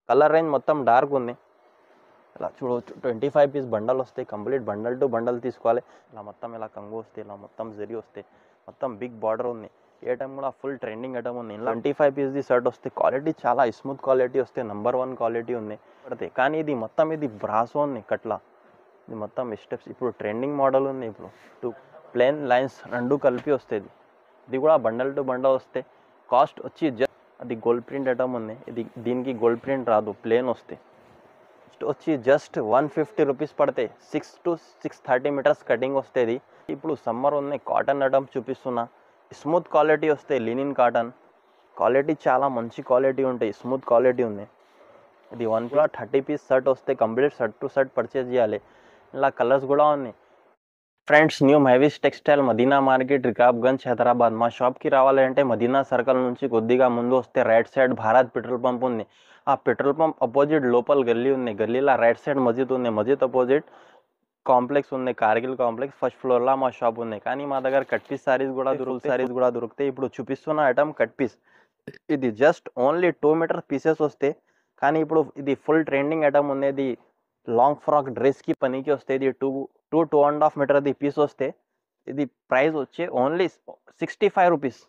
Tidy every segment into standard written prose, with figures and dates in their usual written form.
Colour range మొత్తం dark ఉంది. ఇలా చూడవచ్చు 25 పీస్ బండల్ వస్తాయి. కంప్లీట్ బండల్ టు బండల్ తీసుకోవాలి. ఇలా మొత్తం ఇలా కంగు వస్తాయి, ఇలా మొత్తం జరీ వస్తాయి, మొత్తం బిగ్ బార్డర్ ఉంది. ఈ ఐటమ్ కూడా ఫుల్ ట్రెండింగ్ ఐటమ్ ఉంది. ఇలా 25 పీస్ది షర్ట్ వస్తే క్వాలిటీ చాలా స్మూత్ క్వాలిటీ వస్తే నెంబర్ 1 క్వాలిటీ ఉంది పడితే. కానీ ఇది మొత్తం ఇది బ్రాసో ఉంది కట్లా. ఇది మొత్తం స్టెప్స్ ఇప్పుడు ట్రెండింగ్ మోడల్ ఉంది. ఇప్పుడు 2 ప్లేన్ లైన్స్ 2 కలిపి వస్తుంది. ఇది కూడా బండల్ టు బండల్ వస్తే కాస్ట్ వచ్చి అది గోల్డ్ ప్రింట్ ఐటమ్ ఉంది. ఇది దీనికి గోల్డ్ ప్రింట్ రాదు, ప్లేన్ వస్తే వచ్చి జస్ట్ 150 రూపీస్ పడతాయి. 6 to 630 మీటర్స్ కటింగ్ వస్తుంది. ఇప్పుడు సమ్మర్ ఉంది, కాటన్ ఐటమ్ చూపిస్తున్నా. స్మూత్ క్వాలిటీ వస్తాయి, లినిన్ కాటన్ క్వాలిటీ చాలా మంచి క్వాలిటీ ఉంటాయి, స్మూత్ క్వాలిటీ ఉంది. ఇది 130 పీస్ షర్ట్ వస్తే complete shirt to shirt purchase చేయాలి. ఇలా కలర్స్ కూడా ఉన్నాయి. ఫ్రెండ్స్, న్యూ మైవిస్ టెక్స్టైల్ మదీనా మార్కెట్ రికాబ్గంజ్ హైదరాబాద్. మా షాప్కి రావాలంటే మదీనా సర్కిల్ నుంచి కొద్దిగా ముందు వస్తే right side Bharat petrol pump ఉంది. ఆ పెట్రోల్ పంప్ అపోజిట్ లోపల గల్లీ ఉంది. గల్లీలో రైట్ సైడ్ మస్జిద్ ఉంది. మస్జిద్ అపోజిట్ కాంప్లెక్స్ ఉంది, కార్గిల్ కాంప్లెక్స్. ఫస్ట్ ఫ్లోర్లో మా షాప్ ఉంది. కానీ మా దగ్గర కట్ పీస్ సారీస్ కూడా దొరుకుతాయి. ఇప్పుడు చూపిస్తున్న ఐటమ్ కట్ పీస్. ఇది జస్ట్ ఓన్లీ 2 మీటర్ పీసెస్ వస్తాయి. కానీ ఇప్పుడు ఇది ఫుల్ ట్రెండింగ్ ఐటమ్ ఉంది. ఇది లాంగ్ ఫ్రాక్ డ్రెస్కి పనికి వస్తే ఇది 2.5 మీటర్ది పీస్ వస్తే ఇది ప్రైస్ వచ్చి only 65 rupees,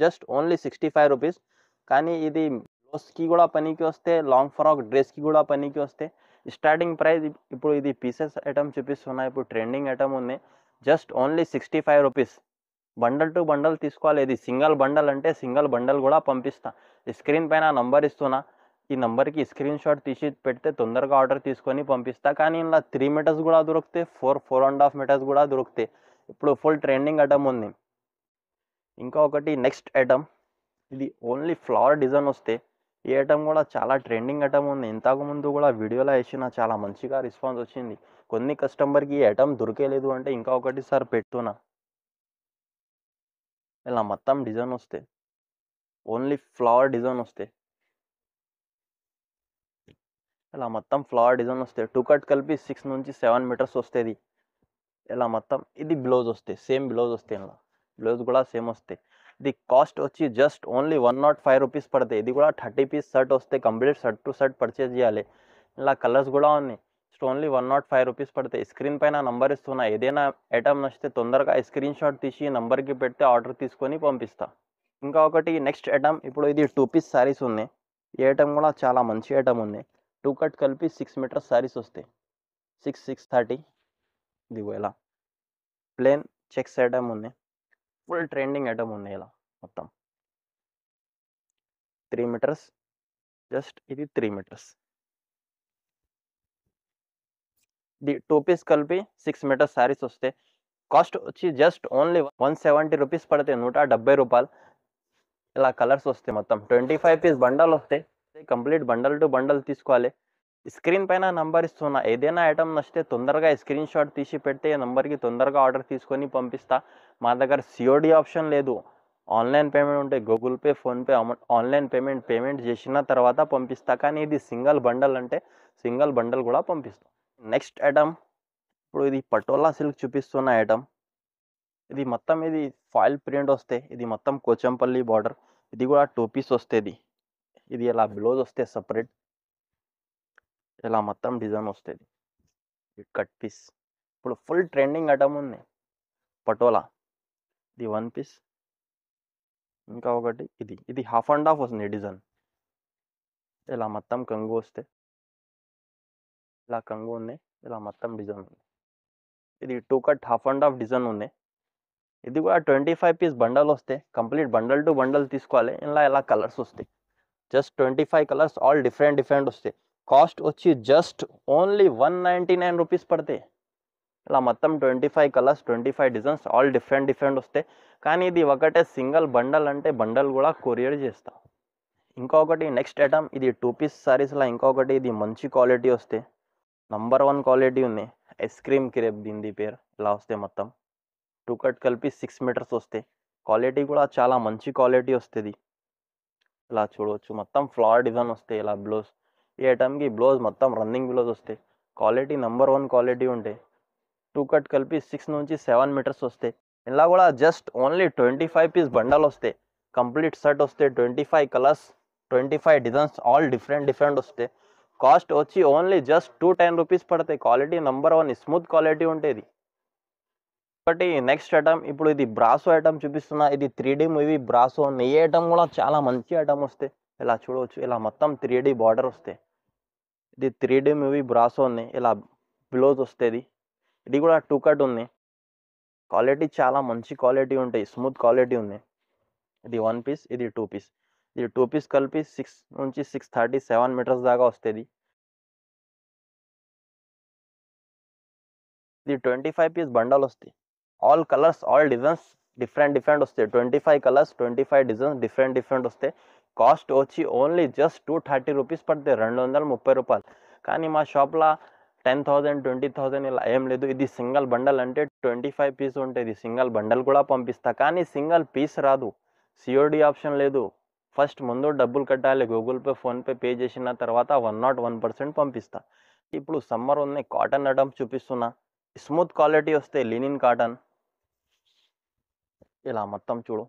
just only 65 rupees. కానీ ఇది బ్లౌజ్కి కూడా పనికి వస్తే, లాంగ్ ఫ్రాక్ డ్రెస్కి కూడా పనికి వస్తే. స్టార్టింగ్ ప్రైస్ ఇప్పుడు ఇది పీసెస్ ఐటమ్ చూపిస్తున్నా. ఇప్పుడు ట్రెండింగ్ ఐటమ్ ఉంది, just only 65 rupees. Bundle to bundle తీసుకోవాలి. ఇది సింగిల్ బండల్ అంటే సింగిల్ బండల్ కూడా పంపిస్తా. స్క్రీన్ పైన నంబర్ ఇస్తున్నా. ఈ నెంబర్కి స్క్రీన్ షాట్ తీసి పెడితే తొందరగా ఆర్డర్ తీసుకొని పంపిస్తా. కానీ ఇలా 3 మీటర్స్ కూడా దొరుకుతాయి, 4.5 మీటర్స్ కూడా దొరుకుతాయి. ఇప్పుడు ఫుల్ ట్రెండింగ్ ఐటమ్ ఉంది. ఇంకా ఒకటి నెక్స్ట్ ఐటమ్, ఇది ఓన్లీ ఫ్లవర్ డిజైన్ వస్తే. ఈ ఐటమ్ కూడా చాలా ట్రెండింగ్ ఐటమ్ ఉంది. ఇంతకుముందు కూడా వీడియోలో వేసిన చాలా మంచిగా రెస్పాన్స్ వచ్చింది. కొన్ని కస్టమర్కి ఈ ఐటమ్ దొరికేలేదు అంటే ఇంకా ఒకటి సార్ పెడుతున్నా. ఇలా మొత్తం డిజైన్ వస్తే, ఓన్లీ ఫ్లవర్ డిజైన్ వస్తే. ఇలా మొత్తం ఫ్లవర్ డిజైన్ వస్తాయి. 2 కట్ కలిపి 6 నుంచి 7 మీటర్స్ వస్తుంది. ఇలా మొత్తం ఇది బ్లౌజ్ వస్తాయి, సేమ్ బ్లౌజ్ వస్తాయి. ఇలా బ్లౌజ్ కూడా సేమ్ వస్తాయి. ఇది కాస్ట్ వచ్చి జస్ట్ ఓన్లీ 105 రూపీస్ పడతాయి. ఇది కూడా 30 పీస్ షర్ట్ వస్తే complete shirt to shirt purchase చేయాలి. ఇలా కలర్స్ కూడా ఉన్నాయి. జస్ట్ ఓన్లీ 105 రూపీస్ పడతాయి. స్క్రీన్ పైన నంబర్ ఇస్తున్నా. ఏదైనా ఐటమ్ నచ్చితే తొందరగా స్క్రీన్ షాట్ తీసి నంబర్కి పెడితే ఆర్డర్ తీసుకొని పంపిస్తా. ఇంకా ఒకటి నెక్స్ట్ ఐటమ్, ఇప్పుడు ఇది 2 పీస్ శారీస్ ఉన్నాయి. ఈ ఐటమ్ కూడా చాలా మంచి ఐటమ్ ఉంది. 2 కట్ కలిపి 6 మీటర్స్ శారీస్ వస్తాయి. 630. ఇది ఇలా ప్లేన్ చెక్స్ ఐటమ్ ఉంది. ఫుల్ ట్రెండింగ్ ఐటమ్ ఉంది. ఇలా మొత్తం 3 మీటర్స్, జస్ట్ ఇది 3 మీటర్స్. ఇది 2 పీస్ కలిపి 6 మీటర్స్ శారీస్ వస్తే కాస్ట్ వచ్చి జస్ట్ ఓన్లీ 170 రూపీస్ పడతాయి, 170 రూపాయలు. ఇలా కలర్స్ వస్తాయి. మొత్తం 25 పీస్ బండల్ వస్తాయి. కంప్లీట్ బండల్ టు బండల్ తీసుకోవాలి. స్క్రీన్ పైన నంబర్ ఇస్తున్నా. ఏదైనా ఐటమ్ నచ్చితే తొందరగా స్క్రీన్ షాట్ తీసి పెడితే నంబర్కి తొందరగా ఆర్డర్ తీసుకొని పంపిస్తా. మా దగ్గర COD ఆప్షన్ లేదు, ఆన్లైన్ పేమెంట్ ఉంటాయి. Google pay, PhonePe, online payment చేసిన తర్వాత పంపిస్తా. కానీ ఇది సింగిల్ బండల్ అంటే సింగిల్ బండల్ కూడా పంపిస్తాం. నెక్స్ట్ ఐటమ్, ఇప్పుడు ఇది పటోలా సిల్క్ చూపిస్తున్న ఐటమ్. ఇది మొత్తం ఇది ఫాయిల్ ప్రింట్ వస్తే. ఇది మొత్తం కోచంపల్లి బార్డర్. ఇది కూడా 2 పీస్ వస్తుంది. ఇది ఇలా బ్లౌజ్ వస్తే సపరేట్. ఇలా మొత్తం డిజైన్ వస్తుంది. కట్ పీస్ ఇప్పుడు ఫుల్ ట్రెండింగ్ ఐటమ్ ఉంది, పటోలా. ఇది 1 పీస్. ఇంకా ఒకటి ఇది 1/2 వస్తుంది డిజైన్. ఇలా మొత్తం కంగు వస్తే, ఇలా కంగు ఉంది. ఇలా మొత్తం డిజైన్ ఉంది. ఇది 2 కట్ 1/2 డిజైన్ ఉంది. ఇది కూడా 25 పీస్ బండల్ వస్తే కంప్లీట్ బండల్ టు బండల్ తీసుకోవాలి. ఇలా కలర్స్ వస్తాయి. జస్ట్ 25 కలర్స్, ఆల్ డిఫరెంట్ వస్తాయి. కాస్ట్ వచ్చి జస్ట్ ఓన్లీ 199 రూపీస్ పడతాయి. ఇలా మొత్తం 25 కలర్స్, 25 డిజైన్స్, ఆల్ డిఫరెంట్ వస్తాయి. కానీ ఇది ఒకటే సింగిల్ బండల్ అంటే బండల్ కూడా కొరియర్ చేస్తా. ఇంకొకటి నెక్స్ట్ ఐటమ్, ఇది 2 పీస్ సారీస్లో ఇంకొకటి. ఇది మంచి క్వాలిటీ వస్తే, నంబర్ 1 క్వాలిటీ ఉంది. ఐస్ క్రీమ్ క్రేప్ దీని పేరు. ఇలా వస్తే మొత్తం 2 కట్ కలిపి 6 మీటర్స్ వస్తాయి. క్వాలిటీ కూడా చాలా మంచి క్వాలిటీ వస్తుంది. ఇలా చూడవచ్చు మొత్తం ఫ్లవర్ డిజైన్ వస్తాయి. ఇలా బ్లౌజ్, ఈ ఐటమ్కి బ్లౌజ్ మొత్తం రన్నింగ్ బ్లౌజ్ వస్తాయి. క్వాలిటీ నంబర్ 1 క్వాలిటీ ఉంటాయి. 2 కట్ కలిపి 6 నుంచి 7 మీటర్స్ వస్తాయి. ఇలా కూడా జస్ట్ ఓన్లీ 25 పీస్ బండల్ వస్తాయి. కంప్లీట్ సెట్ వస్తాయి. 25 కలర్స్, 25 డిజైన్స్ ఆల్ డిఫరెంట్ వస్తాయి. కాస్ట్ వచ్చి ఓన్లీ జస్ట్ 210 రూపీస్ పడతాయి. క్వాలిటీ నెంబర్ 1 స్మూత్ క్వాలిటీ ఉంటుంది. ఒకటి నెక్స్ట్ ఐటమ్, ఇప్పుడు ఇది బ్రాసో ఐటమ్ చూపిస్తున్నా. ఇది 3D మూవీ బ్రాసో. ఈ ఐటమ్ కూడా చాలా మంచి ఐటమ్ వస్తాయి. ఇలా చూడవచ్చు, ఇలా మొత్తం 3D బార్డర్ వస్తాయి. ఇది 3D మూవీ బ్రాసో ఉంది. ఇలా బ్లౌజ్ వస్తుంది. ఇది కూడా 2 కట్ ఉంది. క్వాలిటీ చాలా మంచి క్వాలిటీ ఉంటాయి, స్మూత్ క్వాలిటీ ఉంది. ఇది 1 పీస్, ఇది 2 పీస్. ఇది 2 పీస్ కలిపి 6 నుంచి 637 మీటర్స్ దాకా వస్తుంది. ఇది 25 పీస్ బండల్ వస్తాయి. All colours all designs different వస్తాయి. 25 కలర్స్ 25 డిజైన్స్ డిఫరెంట్ వస్తాయి. కాస్ట్ వచ్చి ఓన్లీ జస్ట్ 230 రూపీస్ పడతాయి, 230 రూపాయలు. కానీ మా షాప్లో 10,000 20,000 ఇలా ఏం లేదు. ఇది సింగిల్ బండల్ అంటే 25 పీస్ ఉంటుంది. సింగిల్ బండల్ కూడా పంపిస్తా, కానీ సింగిల్ పీస్ రాదు. COD ఆప్షన్ లేదు. ఫస్ట్ ముందు డబ్బులు కట్టాలి. గూగుల్ పే ఫోన్పే పే చేసిన తర్వాత 101% పంపిస్తా. ఇప్పుడు సమ్మర్ ఉన్నాయి, కాటన్ ఐటమ్స్ చూపిస్తున్నా. స్మూత్ క్వాలిటీ వస్తాయి, లినిన్ కాటన్. ఇలా మొత్తం చూడు,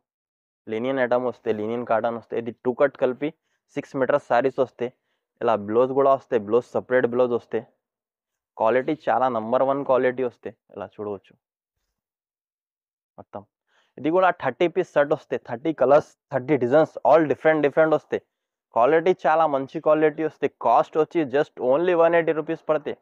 లినియన్ ఐటమ్ వస్తాయి, లినియన్ కాటన్ వస్తాయి. ఇది 2 కట్ కలిపి 6 మీటర్స్ శారీస్ వస్తాయి. ఇలా బ్లౌజ్ కూడా వస్తాయి, బ్లౌజ్ సపరేట్ బ్లౌజ్ వస్తాయి. క్వాలిటీ చాలా నెంబర్ 1 క్వాలిటీ వస్తాయి. ఇలా చూడవచ్చు మొత్తం. ఇది కూడా 30 పీస్ సెట్ వస్తాయి. 30 కలర్స్ 30 డిజైన్స్ ఆల్ డిఫరెంట్ వస్తాయి. క్వాలిటీ చాలా మంచి క్వాలిటీ వస్తాయి. కాస్ట్ వచ్చి జస్ట్ ఓన్లీ 180 రూపీస్ పడతాయి.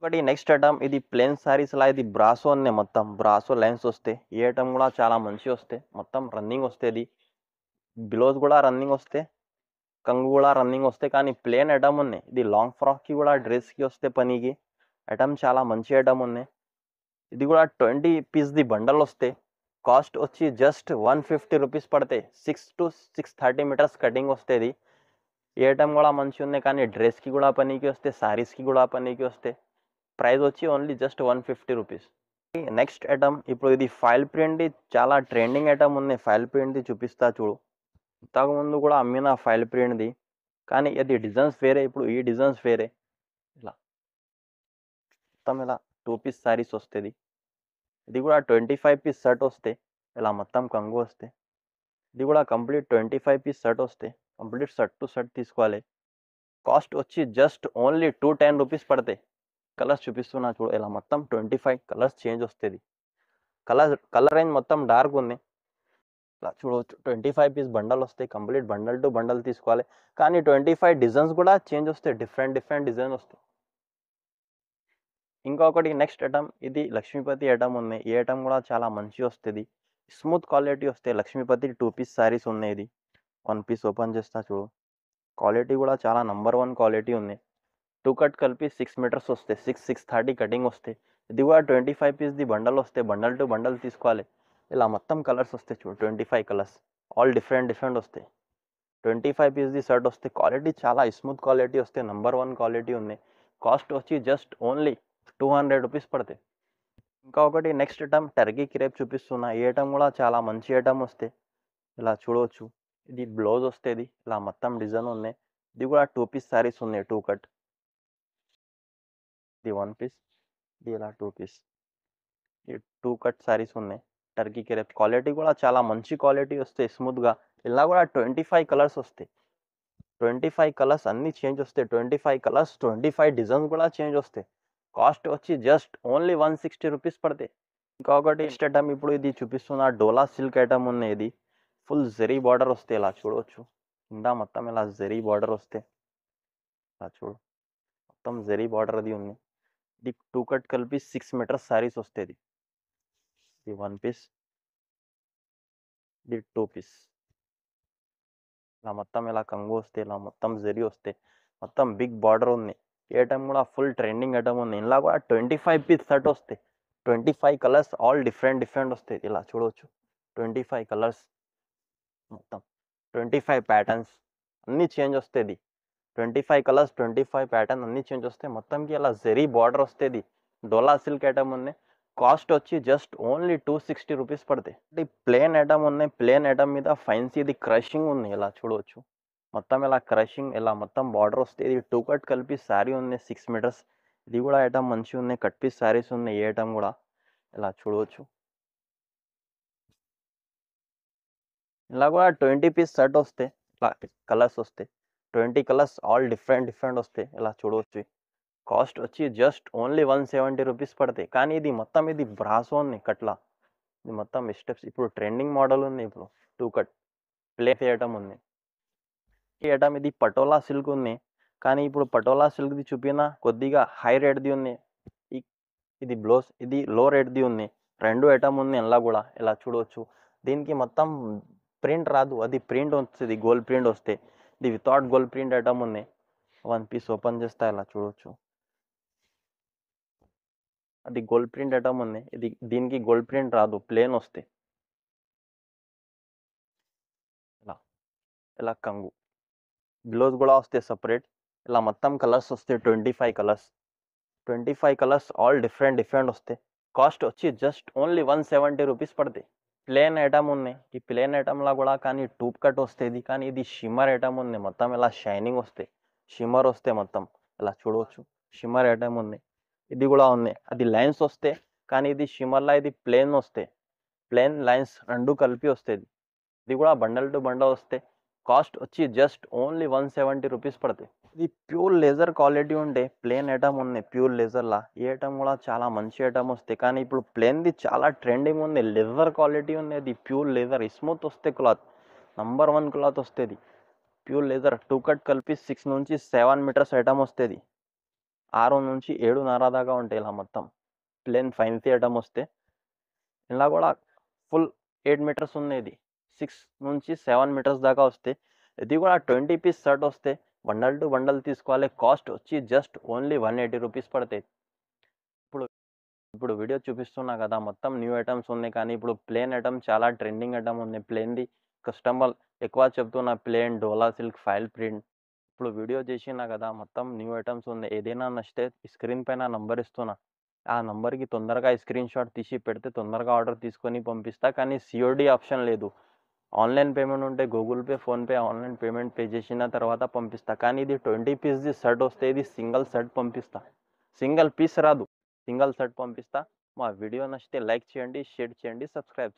ఒకటి నెక్స్ట్ ఐటమ్, ఇది ప్లేన్ శారీస్ లా. ఇది బ్రాసో అనే మొత్తం బ్రాసో లైన్స్ వస్తాయి. ఈ ఐటమ్ కూడా చాలా మంచి వస్తాయి. మొత్తం రన్నింగ్ వస్తుంది. బ్లౌజ్ కూడా రన్నింగ్ వస్తాయి, కంగు కూడా రన్నింగ్ వస్తాయి. కానీ ప్లేన్ ఐటమ్ ఉన్నాయి. ఇది లాంగ్ ఫ్రాక్కి కూడా డ్రెస్కి వస్తే పనికి ఐటమ్ చాలా మంచి ఐటమ్ ఉన్నాయి. ఇది కూడా 20 పీస్ది బండల్ వస్తాయి. కాస్ట్ వచ్చి జస్ట్ 150 రూపీస్ పడతాయి. 6 to 630 మీటర్స్ కటింగ్ వస్తుంది. ఈ ఐటమ్ కూడా మంచిగా ఉన్నాయి, కానీ డ్రెస్కి కూడా పనికి వస్తాయి, శారీస్కి కూడా పనికి వస్తాయి. ప్రైస్ వచ్చి only just 150 rupees. Next item, ఇప్పుడు ఇది ఫైల్ ప్రింట్ది చాలా ట్రెండింగ్ ఐటమ్ ఉంది. ఫైల్ ప్రింట్ది చూపిస్తా చూడు. ఇంతకుముందు కూడా అమ్మిన ఫైల్ ప్రింట్ది, కానీ ఇది డిజైన్స్ వేరే, ఇప్పుడు ఈ డిజైన్స్ వేరే. ఇలా మొత్తం ఇలా 2 పీస్ శారీస్ వస్తుంది. ఇది కూడా 25 పీస్ సెట్ వస్తాయి. ఇలా మొత్తం కంగు వస్తాయి. ఇది కూడా కంప్లీట్ 25 పీస్ సెట్ వస్తాయి. కంప్లీట్ సెట్ టు సెట్ తీసుకోవాలి. కాస్ట్ వచ్చి జస్ట్ ఓన్లీ 210 రూపీస్ పడతాయి. కలర్స్ చూపిస్తున్నా చూడు. ఇలా మొత్తం 25 కలర్స్ చేంజ్ వస్తుంది. కలర్ రేంజ్ మొత్తం డార్క్ ఉంది. ఇలా చూడవచ్చు, 25 పీస్ బండల్ వస్తాయి. కంప్లీట్ బండల్ టు బండల్ తీసుకోవాలి. కానీ 25 డిజైన్స్ కూడా చేంజ్ వస్తాయి, డిఫరెంట్ డిజైన్ వస్తాయి. ఇంకొకటి నెక్స్ట్ ఐటమ్, ఇది లక్ష్మీపతి ఐటమ్ ఉన్నాయి. ఈ ఐటమ్ కూడా చాలా మంచి వస్తుంది, స్మూత్ క్వాలిటీ వస్తాయి. లక్ష్మీపతి 2 పీస్ శారీస్ ఉన్నాయి. ఇది 1 పీస్ ఓపెన్ చేస్తా చూడు. క్వాలిటీ కూడా చాలా నెంబర్ 1 క్వాలిటీ ఉంది. 2 కట్ కలిపి 6 మీటర్స్ వస్తాయి. 630 కటింగ్ వస్తాయి. ఇది కూడా 25 పీస్ది బండల్ వస్తాయి. బండల్ టు బండల్ తీసుకోవాలి. ఇలా మొత్తం కలర్స్ వస్తాయి చూడు. 25 కలర్స్ ఆల్ డిఫరెంట్ వస్తాయి. 25 పీస్ది షర్ట్ వస్తాయి. క్వాలిటీ చాలా స్మూత్ క్వాలిటీ వస్తాయి, నెంబర్ 1 క్వాలిటీ ఉంది. కాస్ట్ వచ్చి జస్ట్ ఓన్లీ 200 రూపీస్ పడతాయి. ఇంకా ఒకటి నెక్స్ట్ ఐటమ్, టర్కీ క్రేప్ చూపిస్తున్నా. ఈ ఐటమ్ కూడా చాలా మంచి ఐటమ్ వస్తాయి. ఇలా చూడవచ్చు, ఇది బ్లౌజ్ వస్తుంది. ఇలా మొత్తం డిజైన్ ఉన్నాయి. ఇది కూడా 2 పీస్ శారీస్ ఉన్నాయి. 2 కట్, ఇది 1 పీస్, ఇది ఇలా 2 పీస్. ఈ 2 కట్ శారీస్ ఉన్నాయి. టర్కీ క్రేప్ క్వాలిటీ కూడా చాలా మంచి క్వాలిటీ వస్తాయి, స్మూత్గా. ఇలా కూడా 25 కలర్స్ వస్తాయి. 25 కలర్స్ అన్నీ చేంజ్ వస్తాయి. 25 కలర్స్ 25 డిజైన్స్ కూడా చేంజ్ వస్తాయి. కాస్ట్ వచ్చి జస్ట్ ఓన్లీ 160 రూపీస్ పడతాయి. ఇంకొకటి నెక్స్ట్ ఐటమ్, ఇప్పుడు ఇది చూపిస్తున్న డోలా సిల్క్ ఐటమ్ ఉన్నాయి. ఇది ఫుల్ జెరీ బార్డర్ వస్తాయి. ఇలా చూడవచ్చు, కింద మొత్తం ఇలా జెరీ బార్డర్ వస్తాయి. ఇలా చూడు, మొత్తం జెరీ బార్డర్ అది ఉంది. ఇది 2 కట్ కలిపి 6 మీటర్స్ శారీస్ వస్తుంది. ఇది 1 పీస్, ఇది 2 పీస్. ఇలా మొత్తం ఇలా కంగు వస్తాయి. ఇలా మొత్తం జెరీ వస్తాయి. మొత్తం బిగ్ బార్డర్ ఉంది. ఈ ఐటమ్ కూడా ఫుల్ ట్రెండింగ్ ఐటమ్ ఉంది. ఇలా కూడా 25 పీస్ సెట్ వస్తాయి. 25 కలర్స్ ఆల్ డిఫరెంట్ వస్తాయి. ఇలా చూడవచ్చు, 25 కలర్స్ మొత్తం 25 ప్యాటర్న్స్ అన్నీ చేంజ్ వస్తుంది. 25 కలర్స్ 25 ప్యాటర్న్ అన్నీ చేంజ్ వస్తాయి. మొత్తంకి ఇలా జెరీ బార్డర్ వస్తుంది. డోలా సిల్క్ ఐటమ్ ఉన్నాయి. కాస్ట్ వచ్చి జస్ట్ ఓన్లీ 260 రూపీస్ పడతాయి. ఇది ప్లేన్ ఐటమ్ ఉన్నాయి. ప్లేన్ ఐటమ్ మీద ఫైన్సీది క్రషింగ్ ఉంది. ఇలా చూడవచ్చు, మొత్తం ఇలా క్రషింగ్, ఇలా మొత్తం బార్డర్ వస్తే. ఇది 2 కట్ కలిపి శారీ ఉంది 6 మీటర్స్. ఇది కూడా ఐటమ్ మంచిగా ఉన్నాయి. కట్ పీస్ శారీస్ ఉన్నాయి. ఏ ఐటమ్ కూడా ఇలా చూడవచ్చు. ఇలా కూడా 20 పీస్ సెట్ వస్తాయి. ఇలా కలర్స్ వస్తాయి 20 కలర్స్ ఆల్ డిఫరెంట్ వస్తాయి. ఇలా చూడవచ్చు. కాస్ట్ వచ్చి జస్ట్ ఓన్లీ 170 రూపీస్ పడతాయి. కానీ ఇది మొత్తం ఇది బ్రాసో ఉంది కట్లా. ఇది మొత్తం స్టెప్స్ ఇప్పుడు ట్రెండింగ్ మోడల్ ఉంది. ఇప్పుడు 2 కట్ ప్లే ఐటమ్ ఉంది. ఈ ఐటమ్ ఇది పటోలా సిల్క్ ఉంది. కానీ ఇప్పుడు పటోలా సిల్క్ది చూపిన కొద్దిగా హై రేట్ది ఉంది. ఇది బ్లౌజ్ ఇది లో రేట్ది ఉంది. 2 ఐటమ్ ఉంది ఇలా కూడా. ఇలా చూడవచ్చు. దీనికి మొత్తం ప్రింట్ రాదు. అది ప్రింట్ వస్తుంది, గోల్డ్ ప్రింట్ వస్తే. ఇది వితౌట్ గోల్డ్ ప్రింట్ ఐటమ్ ఉంది. వన్ పీస్ ఓపెన్ చేస్తా ఇలా చూడవచ్చు. అది గోల్డ్ ప్రింట్ ఐటమ్ ఉంది. దీనికి గోల్డ్ ప్రింట్ రాదు, ప్లేన్ వస్తాయి. ఇలా కంగు బ్లౌజ్ కూడా వస్తాయి సపరేట్. ఇలా మొత్తం కలర్స్ వస్తాయి 25 కలర్స్ ఆల్ డిఫరెంట్ వస్తాయి. కాస్ట్ వచ్చి జస్ట్ ఓన్లీ 170 రూపీస్ పడతాయి. ప్లేన్ ఐటమ్ ఉంది. ఈ ప్లేన్ ఐటమ్లా కూడా కానీ టూప్ కట్ వస్తుంది. కానీ ఇది షిమ్మర్ ఐటమ్ ఉంది. మొత్తం ఇలా షైనింగ్ వస్తాయి, షిమ్మర్ వస్తాయి మొత్తం. ఇలా చూడవచ్చు. షిమ్మర్ ఐటమ్ ఉంది. ఇది కూడా ఉంది. అది లైన్స్ వస్తాయి. కానీ ఇది షిమ్మర్లా ఇది ప్లేన్ వస్తాయి. ప్లేన్ లైన్స్ 2 కలిపి వస్తుంది. ఇది కూడా బండల్ టు బండల్ వస్తాయి. కాస్ట్ వచ్చి జస్ట్ ఓన్లీ 170 రూపీస్ పడతాయి. ఇది ప్యూర్ లేజర్ క్వాలిటీ ఉంటే ప్లేన్ ఐటమ్ ఉంది ప్యూర్ లేజర్లా. ఈ ఐటమ్ కూడా చాలా మంచి ఐటమ్ వస్తాయి. కానీ ఇప్పుడు ప్లేన్ది చాలా ట్రెండింగ్ ఉంది. లెదర్ క్వాలిటీ ఉంది. అది ప్యూర్ లేజర్ స్మూత్ వస్తే క్లాత్ నంబర్ 1 క్లాత్ వస్తుంది. ప్యూర్ లేజర్ 2 కట్ కలిపి 6 నుంచి 7 మీటర్స్ ఐటమ్ వస్తుంది. 6 నుంచి 7.5 దాకా ఉంటాయి. ఇలా మొత్తం ప్లేన్ ఫ్యాన్సీ ఐటమ్ వస్తే ఇలా కూడా ఫుల్ 8 మీటర్స్ ఉంది. ఇది 6 నుంచి 7 మీటర్స్ దాకా వస్తాయి. ఇది కూడా 20 పీస్ షర్ట్ వస్తే బండల్ టు బండల్ తీసుకోవాలి. కాస్ట్ వచ్చి జస్ట్ ఓన్లీ 180 రూపీస్ పడతాయి. ఇప్పుడు వీడియో చూపిస్తున్నా కదా మొత్తం న్యూ ఐటమ్స్ ఉన్నాయి. కానీ ఇప్పుడు ప్లేన్ ఐటమ్ చాలా ట్రెండింగ్ ఐటమ్ ఉంది. ప్లేన్ది కస్టమర్ ఎక్కువ చెప్తున్నా, ప్లేన్ డోలా సిల్క్ ఫైల్ ప్రింట్. ఇప్పుడు వీడియో చేసినా కదా మొత్తం న్యూ ఐటమ్స్ ఉంది. ఏదైనా నచ్చితే స్క్రీన్ పైన నంబర్ ఇస్తున్నా. ఆ నంబర్కి తొందరగా స్క్రీన్ షాట్ తీసి పెడితే తొందరగా ఆర్డర్ తీసుకొని పంపిస్తా. కానీ COD ఆప్షన్ లేదు. ఆన్లైన్ పేమెంట్ ఉంటే Google pay, PhonePe online payment pay చేసిన తర్వాత పంపిస్తా. కానీ ఇది 20 పీస్ది షర్ట్ వస్తే ఇది సింగిల్ షర్ట్ పంపిస్తా. సింగిల్ పీస్ రాదు, సింగిల్ షర్ట్ పంపిస్తా. మా వీడియో నచ్చితే లైక్ చేయండి, షేర్ చేయండి, సబ్స్క్రైబ్ చేయండి.